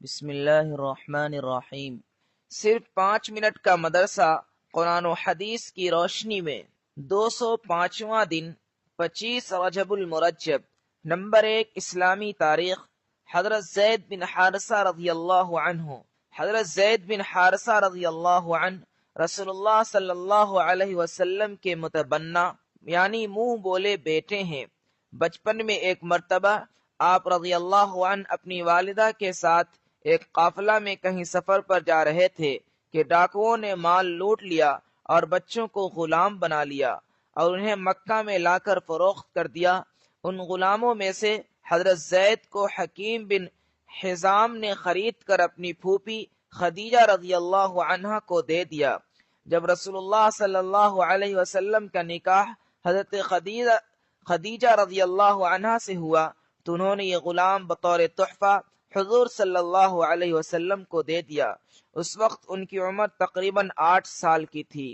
بسم اللہ الرحمن الرحیم۔ صرف 5 منٹ کا مدرسہ قرآن و حدیث کی روشنی میں 205واں دن 25 رجب المرجب۔ نمبر 1 اسلامی تاریخ۔ حضرت زید بن حارثہ رضی اللہ عنہ حضرت زید بن حارثہ رضی اللہ عنہ رسول اللہ صلی اللہ علیہ وسلم کے متبنہ یعنی منہ بولے بیٹے ہیں۔ بچپن میں ایک مرتبہ آپ رضی اللہ عنہ اپنی والدہ کے ساتھ ایک قافلہ میں کہیں سفر پر جا رہے تھے کہ ڈاکوؤں نے مال لوٹ لیا اور بچوں کو غلام بنا لیا اور انہیں مکہ میں لا کر فروخت کر دیا۔ ان غلاموں میں سے حضرت زید کو حکیم بن حزام نے خرید کر اپنی پھوپھی خدیجہ رضی اللہ عنہا کو دے دیا۔ جب رسول اللہ صلی اللہ علیہ وسلم کا نکاح حضرت خدیجہ رضی اللہ عنہا سے ہوا تو انہوں نے یہ غلام بطور تحفہ حضور صلی اللہ علیہ وسلم کو دے دیا۔ اس وقت ان کی عمر تقریباً 8 سال کی تھی۔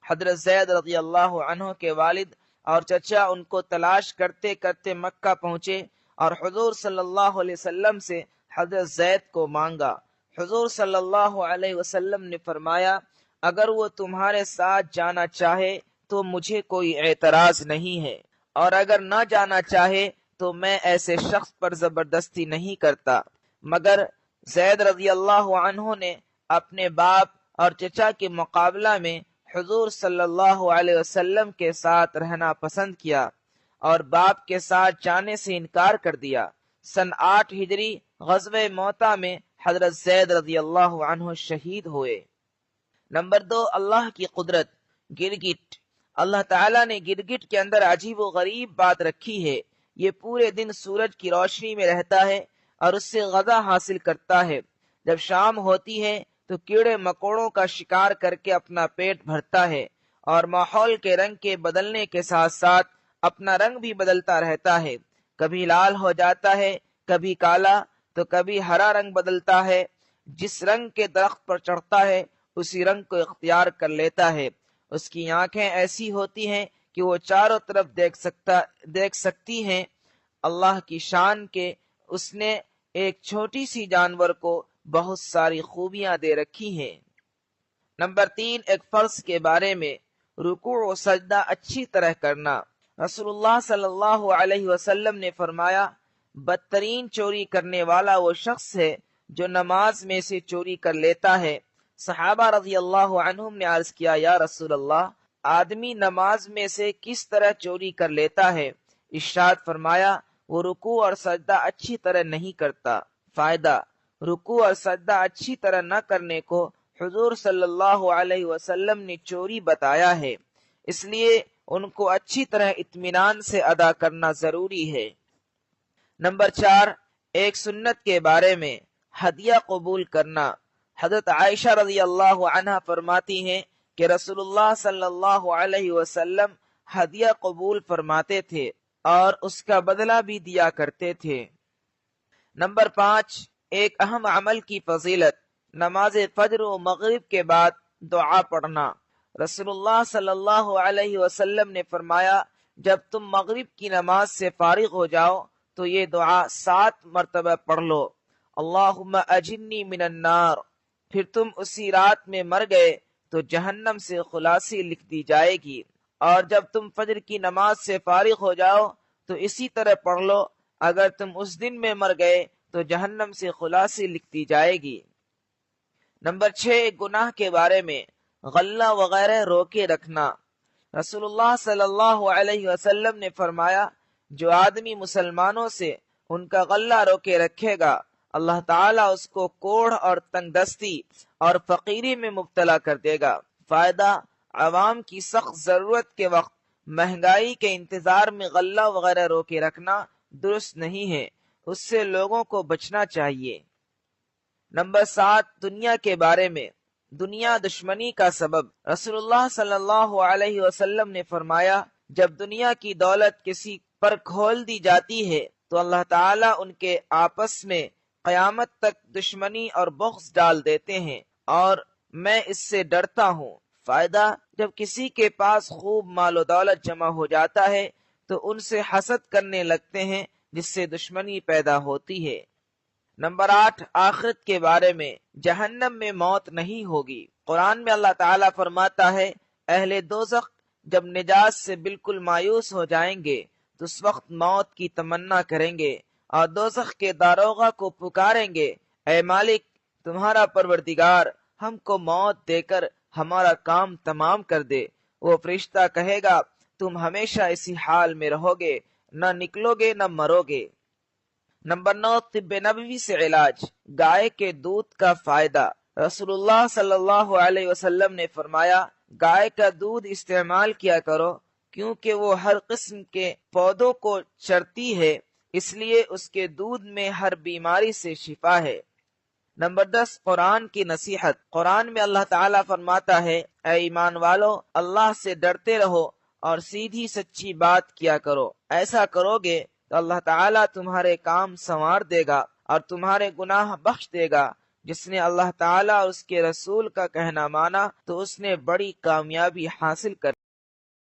حضرت زید رضی اللہ عنہ کے والد اور چچا ان کو تلاش کرتے کرتے مکہ پہنچے اور حضور صلی اللہ علیہ وسلم سے حضرت زید کو مانگا۔ حضور صلی اللہ علیہ وسلم نے فرمایا، اگر وہ تمہارے ساتھ جانا چاہے تو مجھے کوئی اعتراض نہیں ہے، اور اگر نہ جانا چاہے تو میں ایسے شخص پر زبردستی نہیں کرتا۔ مگر زید رضی اللہ عنہ نے اپنے باپ اور چچا کے مقابلہ میں حضور صلی اللہ علیہ وسلم کے ساتھ رہنا پسند کیا اور باپ کے ساتھ جانے سے انکار کر دیا۔ سن 8 ہجری غزوہ موتہ میں حضرت زید رضی اللہ عنہ شہید ہوئے۔ نمبر 2 اللہ کی قدرت۔ گرگٹ۔ اللہ تعالیٰ نے گرگٹ کے اندر عجیب و غریب بات رکھی ہے۔ یہ پورے دن سورج کی روشنی میں رہتا ہے اور اس سے غذا حاصل کرتا ہے۔ جب شام ہوتی ہے تو کیڑے مکوڑوں کا شکار کر کے اپنا پیٹ بھرتا ہے اور ماحول کے رنگ کے بدلنے کے ساتھ ساتھ اپنا رنگ بھی بدلتا رہتا ہے۔ کبھی لال ہو جاتا ہے، کبھی کالا، تو کبھی ہرا رنگ بدلتا ہے۔ جس رنگ کے درخت پر چڑھتا ہے اسی رنگ کو اختیار کر لیتا ہے۔ اس کی آنکھیں ایسی ہوتی ہیں کہ وہ چاروں طرف دیکھ سکتی ہیں۔ اللہ کی شان کے اس نے ایک چھوٹی سی جانور کو بہت ساری خوبیاں دے رکھی ہیں۔ نمبر 3 ایک فرض کے بارے میں۔ رکوع و سجدہ اچھی طرح کرنا۔ رسول اللہ صلی اللہ علیہ وسلم نے فرمایا، بدترین چوری کرنے والا وہ شخص ہے جو نماز میں سے چوری کر لیتا ہے۔ صحابہ رضی اللہ عنہم نے عرض کیا، یا رسول اللہ، آدمی نماز میں سے کس طرح چوری کر لیتا ہے؟ ارشاد فرمایا، وہ رکوع اور سجدہ اچھی طرح نہیں کرتا۔ فائدہ: رکوع اور سجدہ اچھی طرح نہ کرنے کو حضور صلی اللہ علیہ وسلم نے چوری بتایا ہے، اس لیے ان کو اچھی طرح اطمینان سے ادا کرنا ضروری ہے۔ نمبر 4 ایک سنت کے بارے میں۔ ہدیہ قبول کرنا۔ حضرت عائشہ رضی اللہ عنہ فرماتی ہیں کہ رسول اللہ صلی اللہ علیہ وسلم ہدیہ قبول فرماتے تھے اور اس کا بدلہ بھی دیا کرتے تھے۔ نمبر 5 ایک اہم عمل کی فضیلت۔ نماز فجر و مغرب کے بعد دعا پڑھنا۔ رسول اللہ صلی اللہ علیہ وسلم نے فرمایا، جب تم مغرب کی نماز سے فارغ ہو جاؤ تو یہ دعا 7 مرتبہ پڑھ لو۔ اللہم اجرنی من النار۔ پھر تم اسی رات میں مر گئے تو جہنم سے خلاصی لکھ دی جائے گی۔ اور جب تم فجر کی نماز سے فارغ ہو جاؤ تو اسی طرح پڑھ لو، اگر تم اس دن میں مر گئے تو جہنم سے خلاصی لکھ دی جائے گی۔ نمبر 6 گناہ کے بارے میں۔ غلہ وغیرہ روکے رکھنا۔ رسول اللہ صلی اللہ علیہ وسلم نے فرمایا، جو آدمی مسلمانوں سے ان کا غلہ روکے رکھے گا، اللہ تعالیٰ اس کو کوڑھ اور تنگ دستی اور فقیری میں مبتلا کر دے گا۔ فائدہ: عوام کی سخت ضرورت کے وقت مہنگائی کے انتظار میں غلہ وغیرہ روکے رکھنا درست نہیں ہے، اس سے لوگوں کو بچنا چاہیے۔ نمبر 7 دنیا کے بارے میں۔ دنیا دشمنی کا سبب۔ رسول اللہ صلی اللہ علیہ وسلم نے فرمایا، جب دنیا کی دولت کسی پر کھول دی جاتی ہے تو اللہ تعالیٰ ان کے آپس میں قیامت تک دشمنی اور بغض ڈال دیتے ہیں، اور میں اس سے ڈرتا ہوں۔ فائدہ: جب کسی کے پاس خوب مال و دولت جمع ہو جاتا ہے تو ان سے حسد کرنے لگتے ہیں، جس سے دشمنی پیدا ہوتی ہے۔ نمبر 8، آخرت کے بارے میں، جہنم میں موت نہیں ہوگی۔ قرآن میں اللہ تعالیٰ فرماتا ہے، اہل دوزخ جب نجات سے بالکل مایوس ہو جائیں گے تو اس وقت موت کی تمنا کریں گے اور دوزخ کے داروغہ کو پکاریں گے، اے مالک، تمہارا پروردگار ہم کو موت دے کر ہمارا کام تمام کر دے۔ وہ فرشتہ کہے گا، تم ہمیشہ اسی حال میں رہو گے، نہ نکلو گے نہ مرو گے۔ نمبر 9، طب نبوی سے علاج، گائے کے دودھ کا فائدہ۔ رسول اللہ صلی اللہ علیہ وسلم نے فرمایا، گائے کا دودھ استعمال کیا کرو کیونکہ وہ ہر قسم کے پودوں کو چرتی ہے، اس لیے اس کے دودھ میں ہر بیماری سے شفا ہے۔ نمبر 10، قرآن کی نصیحت۔ قرآن میں اللہ تعالیٰ فرماتا ہے، اے ایمان والو، اللہ سے ڈرتے رہو اور سیدھی سچی بات کیا کرو۔ ایسا کرو گے تو اللہ تعالیٰ تمہارے کام سنوار دے گا اور تمہارے گناہ بخش دے گا۔ جس نے اللہ تعالیٰ اور اس کے رسول کا کہنا مانا تو اس نے بڑی کامیابی حاصل کر